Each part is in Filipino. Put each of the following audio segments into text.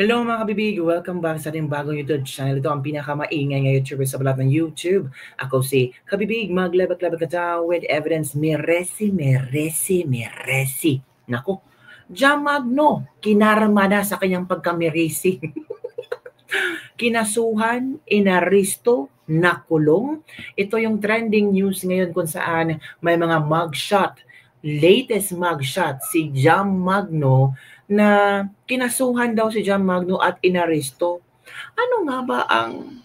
Hello mga kabibig! Welcome back sa ating bagong YouTube channel. Ito ang pinakamaingay na YouTuber sa balat ng YouTube. Ako si Kabibig, maglabat-labat ka daw with evidence. Meresi. Naku, Jamagno, kinarma na sa kanyang pagkameresi. Kinasuhan, inaristo, nakulong. Ito yung trending news ngayon kung saan may mga mugshot. Latest mugshot, si Jamagno na kinasuhan daw si Jamagno at inaristo. Ano nga ba ang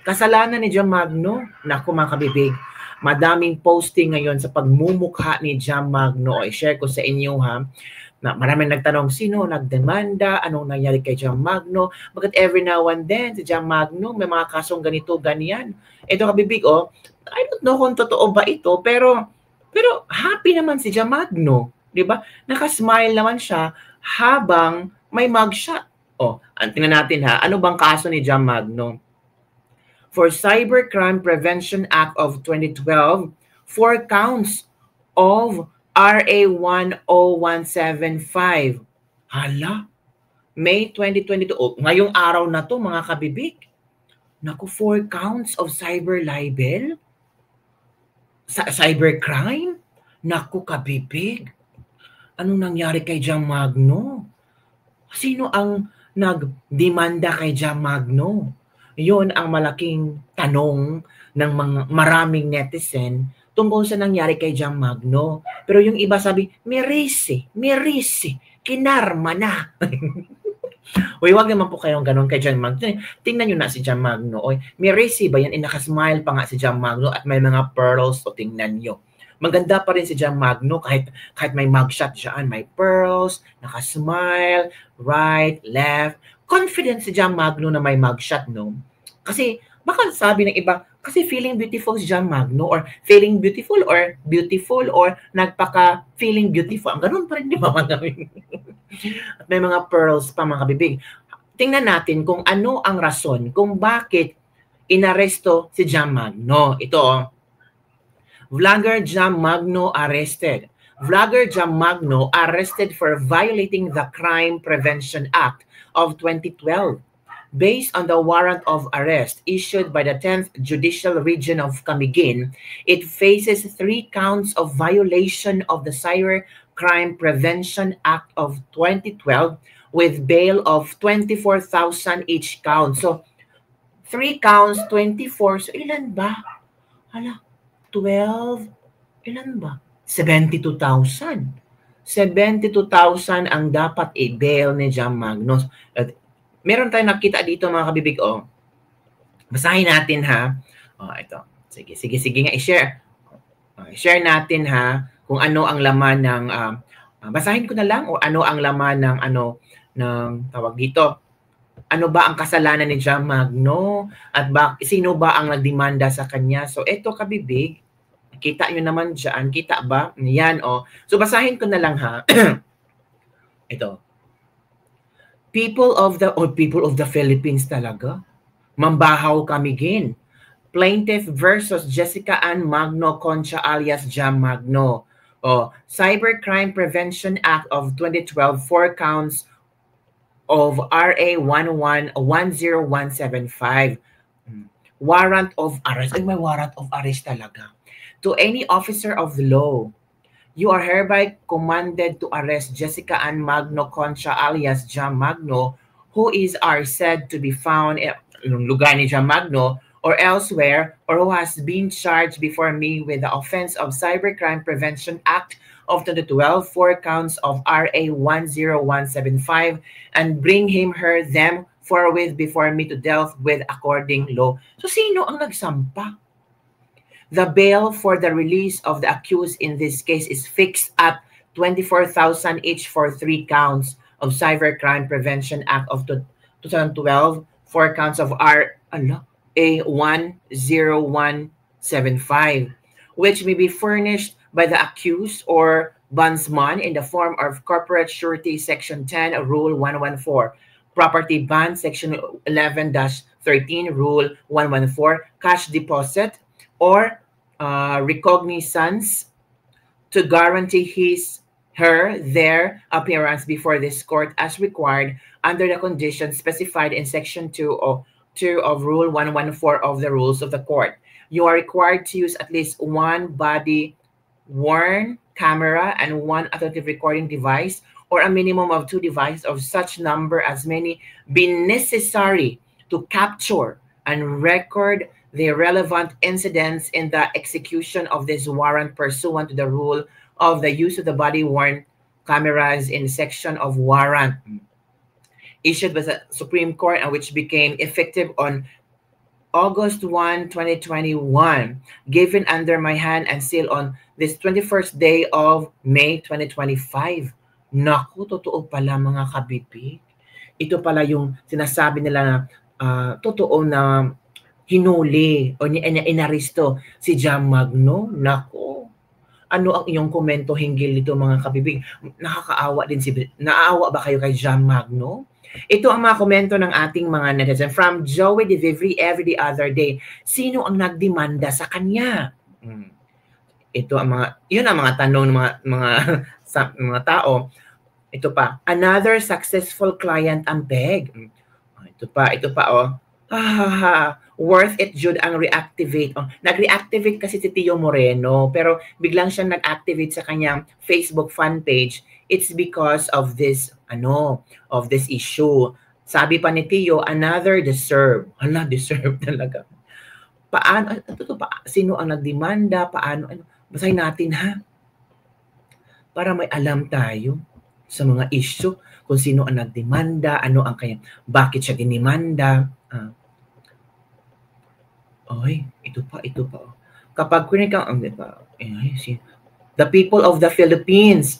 kasalanan ni Jamagno? Naku mga kabibig, madaming posting ngayon sa pagmumukha ni Jamagno. O i-share ko sa inyo ha. Na maraming nagtanong, sino nagdemanda, anong nangyari kay Jamagno, bakit every now and then si Jamagno may mga kasong ganito, ganyan. Ito kabibig, I don't know kung totoo ba ito, pero happy naman si Jamagno, di ba? Nakasmile naman siya habang may mugshot. Tingnan natin ha, ano bang kaso ni Jamagno? For Cybercrime Prevention Act of 2012, 4 counts of RA 10175. Hala, May 2022. Ngayong araw na to mga kabibig. Naku, 4 counts of cyber libel? Cybercrime? Naku kabibig. Anong nangyari kay Jamagno? Sino ang nagdemanda kay Jamagno? Yun ang malaking tanong ng maraming netizen tungkol sa nangyari kay Jamagno. Pero yung iba sabi, merisi, kinarma na. Uy, wag naman po kayong ganun kay Jamagno. Tingnan nyo na si Jamagno. Merisi ba yan? Nakasmile pa nga si Jamagno at may mga pearls. O tingnan nyo. Maganda pa rin si Jamagno kahit may mugshot dyan. May pearls, nakasmile, right, left. Confident si Jamagno na may mugshot, no? Kasi baka sabi ng iba, kasi feeling beautiful si Jamagno or feeling beautiful or nagpaka-feeling beautiful. Ang ganun pa rin, di ba? At may mga pearls pa mga kabibig. Tingnan natin kung ano ang rason kung bakit inaresto si Jamagno. Ito, Vlogger Jamagno arrested. Vlogger Jamagno arrested for violating the Crime Prevention Act of 2012. Based on the warrant of arrest issued by the 10th Judicial Region of Camiguin, it faces 3 counts of violation of the Cybercrime Prevention Act of 2012 with bail of 24,000 each count. So, 3 counts, 24. So, ilan ba? 12. Ilan ba? 72,000. 72,000 ang dapat i-bail ni Jamagno. Meron tayong nakita dito mga kabibig. Basahin natin ha. Ito. Sige nga i-share. I-share natin ha kung ano ang laman ng basahin ko na lang o ano ang laman ng ng tawag dito. Ano ba ang kasalanan ni Jamagno at sino ba ang nagdemanda sa kanya? So ito kabibig, kita nyo naman dyan. Kita ba? Yan So basahin ko na lang ha. Ito. People of the Philippines talaga. Mambahaw Camiguin. Plaintiff versus Jessica Ann Magno Concha alias Jamagno. Cybercrime Prevention Act of 2012, 4 counts of RA 10175. Warrant of arrest. Ay, may warrant of arrest talaga. To any officer of the law, you are hereby commanded to arrest Jessica Ann Magno Concha alias Jamagno, who is said to be found in lugar ni Jamagno or elsewhere, or who has been charged before me with the offense of Cybercrime Prevention Act of 2012, 4 counts of RA 10175, and bring them forthwith before me to deal with according law. So sino ang nagsampa? The bail for the release of the accused in this case is fixed at 24,000 each for 3 counts of Cybercrime Prevention Act of 2012, 4 counts of RA 10175, which may be furnished by the accused or bondsman in the form of corporate surety section 10 rule 114, property bond section 11-13 rule 114, cash deposit or recognizance to guarantee his their appearance before this court as required under the conditions specified in Section 2 of Rule 114 of the Rules of the Court. You are required to use at least one body-worn camera and one authoritative recording device, or a minimum of 2 devices of such number as may be necessary to capture and record the relevant incidents in the execution of this warrant pursuant to the rule of the use of the body-worn cameras in section of warrant issued by the Supreme Court and which became effective on August 1, 2021, given under my hand and seal on this 21st day of May 2025. Naku, totoo pala mga kabibig. Ito pala yung sinasabi nila na totoo na hinuli o inaristo si Jam Magno. Naku, ano ang iyong komento hinggil dito mga kabibig? Nakakaawa din naawa ba kayo kay Jam Magno? Ito ang mga komento ng ating mga netizen. From Joey De Vivri every other day. Sino ang nagdemanda sa kanya? Ito ang yun ang mga tanong ng mga tao. Ito pa, another successful client ang peg. Ito pa oh. Worth it Jude ang reactivate. Nag-reactivate kasi si Tio Moreno, pero biglang siyang nag-activate sa kanyang Facebook fan page. It's because of this issue. Sabi pa ni Tio, another deserve. Deserve talaga. Paano, sino ang nagdemanda? Paano, basahin natin ha? Para may alam tayo sa mga issue, kung sino ang nagdemanda, ano ang kanya, bakit siya dinimanda. Ito pa. Kapag the people of the Philippines,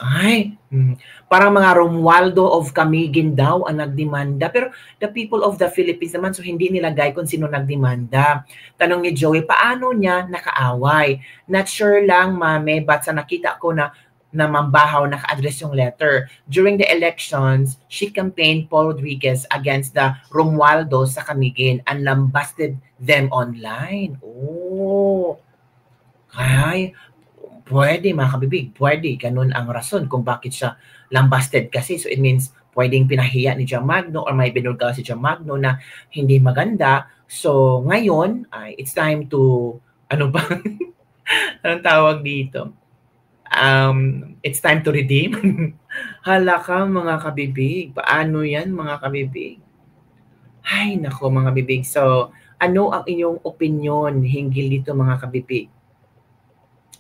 parang mga Romualdo of Camiguin daw ang nagdemanda. Pero the people of the Philippines naman, so hindi nilagay kung sino nagdemanda. Tanong ni Joey, paano niya nakaaway? Not sure lang, mame, but sa nakita ko na Mambahaw naka-address yung letter. During the elections, she campaigned Paul Rodriguez against the Romualdo sa Camiguin and lambasted them online. Pwede mga kabibig, pwede. Ganun ang rason kung bakit siya lambasted kasi. So it means pwedeng pinahiya ni Jam Magno or may binulga si Jam Magno na hindi maganda. So ngayon, it's time to, anong tawag dito? It's time to redeem. Hala ka mga kabibig. Paano yan mga kabibig? Ay nako mga bibig. So ano ang inyong opinion hinggil dito mga kabibig?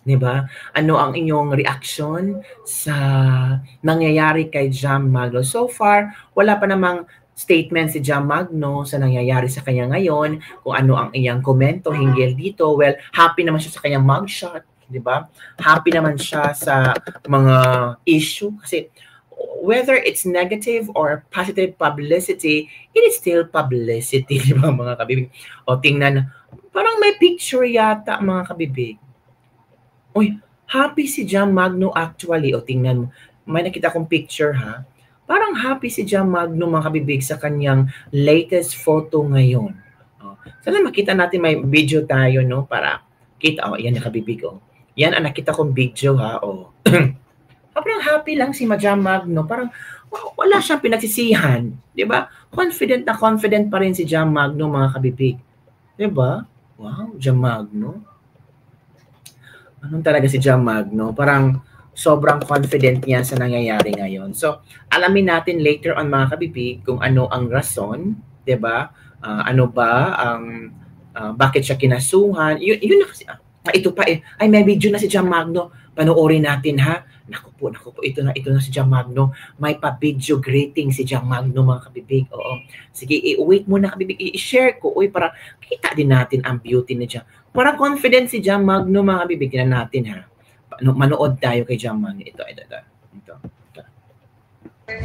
Diba? Ano ang inyong reaction sa nangyayari kay Jam Magno? So far, wala pa namang statement si Jam Magno sa nangyayari sa kanya ngayon, kung ano ang iyang komento hinggil dito. Well, happy naman siya sa kanyang mugshot, di ba? Happy naman siya sa mga issue kasi whether it's negative or positive publicity, it is still publicity, di ba mga kabibig? O tingnan, parang may picture yata mga kabibig. Uy, happy si Jam Magno actually. O tingnan mo, may nakita kong picture ha. Parang happy si Jam Magno mga kabibig sa kanyang latest photo ngayon. Sana makita natin may video tayo no para kita. Yan yung kabibig oh. Yan ang nakita kong video ha. Parang happy lang si Jam Magno. Parang wala siyang pinagsisihan. Di ba? Confident na confident pa rin si Jam Magno mga kabibig. Di ba? Wow, Jam Magno. Anong talaga si Jam Magno? Parang sobrang confident niya sa nangyayari ngayon. So, alamin natin later on mga kabibig kung ano ang rason, 'di ba? Ano ba ang bakit siya kinasuhan? Yun na kasi. Ito pa eh. Ay, may video na si Jam Magno. Panoorin natin ha. Naku po, ito na si Jam Magno. May pa-video greeting si Jam Magno mga kabibig. Oo. Sige, i-wait muna kabibig. I-share ko. Para kita din natin ang beauty ni Jam. Parang confident si Jam Magno mga kabibig. Tignan natin ha. Manood tayo kay Jam Magno. Ito.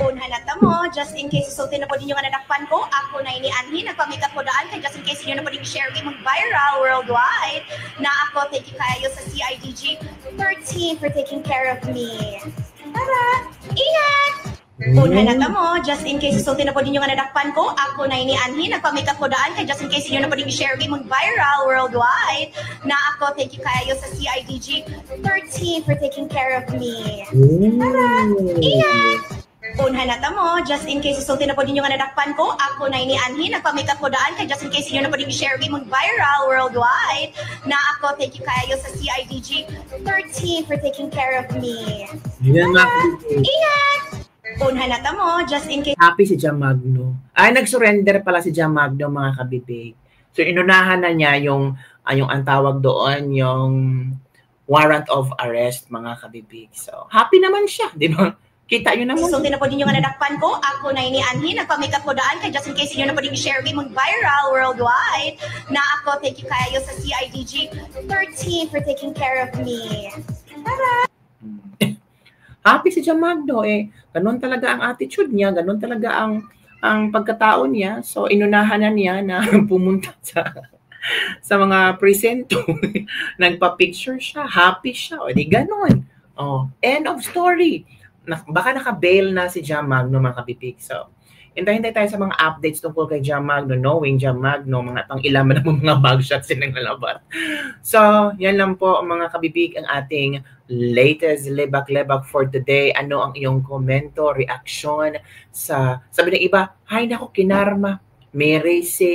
Kung halata mo, just in case sultin na po din yung nadakpan ko, ako na ini Anhi, nagpa-makeup ko daan, kaya just in case inyo na po din share game mag-viral worldwide, na ako, thank you kayo sa CIDG 13 for taking care of me. Tara! Ingat! Una na ta mo, just in case isulti na po ninyo nga nadakpan ko, ako na ini Anhi, nagpa-makeup ko daan, kay just in case inyo na po din i-share mag viral worldwide, na ako, thank you kayo sa CIDG 13 for taking care of me. Tara! Ingat! Una na ta mo, just in case isulti na po ninyo nga nadakpan ko, ako na ini Anhi, nagpa-makeup ko daan, kay just in case inyo na po din i-share mag viral worldwide, na ako, thank you kayo sa CIDG 13 for taking care of me. Ingat! Una na ta mo, just in case. Happy si Jam Magno. Ay, nag-surrender pala si Jam Magno, mga kabibig. So, inunahan na niya yung ang tawag doon, yung warrant of arrest, mga kabibig. So, happy naman siya, di ba? Kita yun naman. So, na po din yung nadakpan ko. Ako na ini Anhi, nagpa-makeup ko daan, kay just in case inyo na po din i-share mag viral worldwide, na ako, thank you kayo sa CIDG 13 for taking care of me. Tara! Happy si Jam Magno, ganun talaga ang attitude niya, ganun talaga ang pagkatao niya. So, inunahan na niya na pumunta sa mga presento. Nagpa-picture siya, happy siya, o di ganun. Oh, end of story. Baka naka-bail na si Jam Magno, mga kabibig. So, hintay tayo sa mga updates tungkol kay Jam Magno, knowing Jam Magno, mga pang-ilaman ng mga bagshots silang nalabat. So, yan lang po, mga kabibig, ang ating latest lebak-lebak for today. Ano ang iyong komento, reaction sa, sabi ng iba, hay nako, kinarma, may race.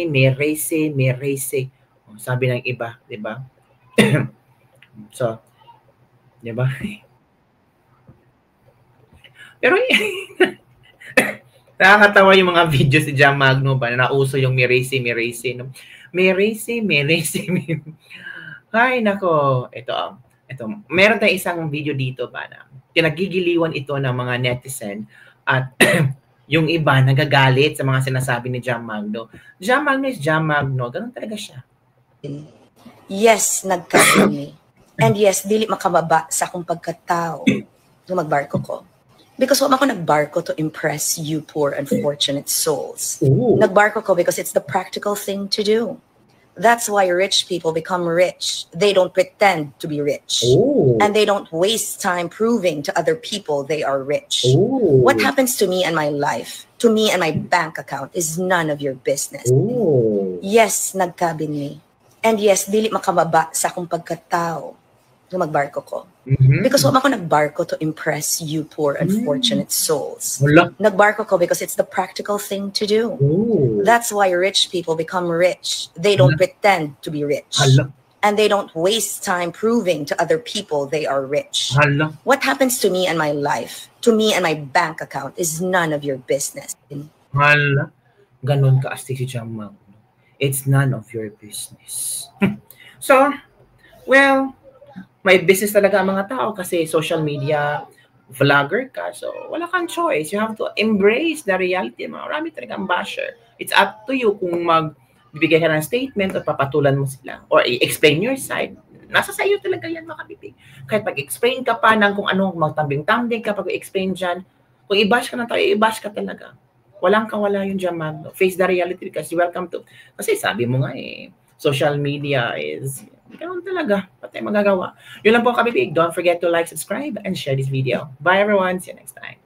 Sabi ng iba, di ba? So, di ba? Pero, nakakatawa yung mga video si Jam Magno ba, na nauso yung may race. No? May race. Hay nako, ito, meron tayong isang video dito ba na pinagigiliwan ito ng mga netizen at yung iba nagagalit sa mga sinasabi ni Jam Magno. Jam Magno is Jam Magno. Ganun talaga siya. Yes, nagkabini. And yes, dili makababa sa akong pagkatao nung magbarko ko. Because wala ako nagbarko to impress you poor unfortunate souls. Ooh. Nagbarko ko because it's the practical thing to do. That's why rich people become rich. They don't pretend to be rich. Ooh. And they don't waste time proving to other people they are rich. Ooh. What happens to me and my life, to me and my bank account, is none of your business. Ooh. Yes, nagkabini. And yes, dili makababa sa akong pagkatao nung magbarko ko. Mm-hmm. Because wala ako nagbarko to impress you poor unfortunate souls. Wala. Nagbarko ko because it's the practical thing to do. Ooh. That's why rich people become rich. They don't pretend to be rich. Hala. And they don't waste time proving to other people they are rich. Hala. What happens to me and my life, to me and my bank account, is none of your business. Hala. Ganon ka-astig si Jam Magno. It's none of your business. So, well, may business talaga ang mga tao kasi social media, vlogger ka. So, wala kang choice. You have to embrace the reality. Marami talagang basher. It's up to you kung magbibigay ka ng statement o papatulan mo sila or i-explain your side. Nasa sa iyo talaga yan, mga kabibig. Kahit pag-explain ka pa ng kung anong magtambing-tambing ka, pag-explain dyan, kung i-bash ka ng tayo, i-bash ka talaga. Walang kawala yung Jam Magno. Face the reality kasi welcome to. Kasi sabi mo nga social media is, ganoon talaga. Patay magagawa. Yun lang po, kabibig. Don't forget to like, subscribe, and share this video. Bye everyone. See you next time.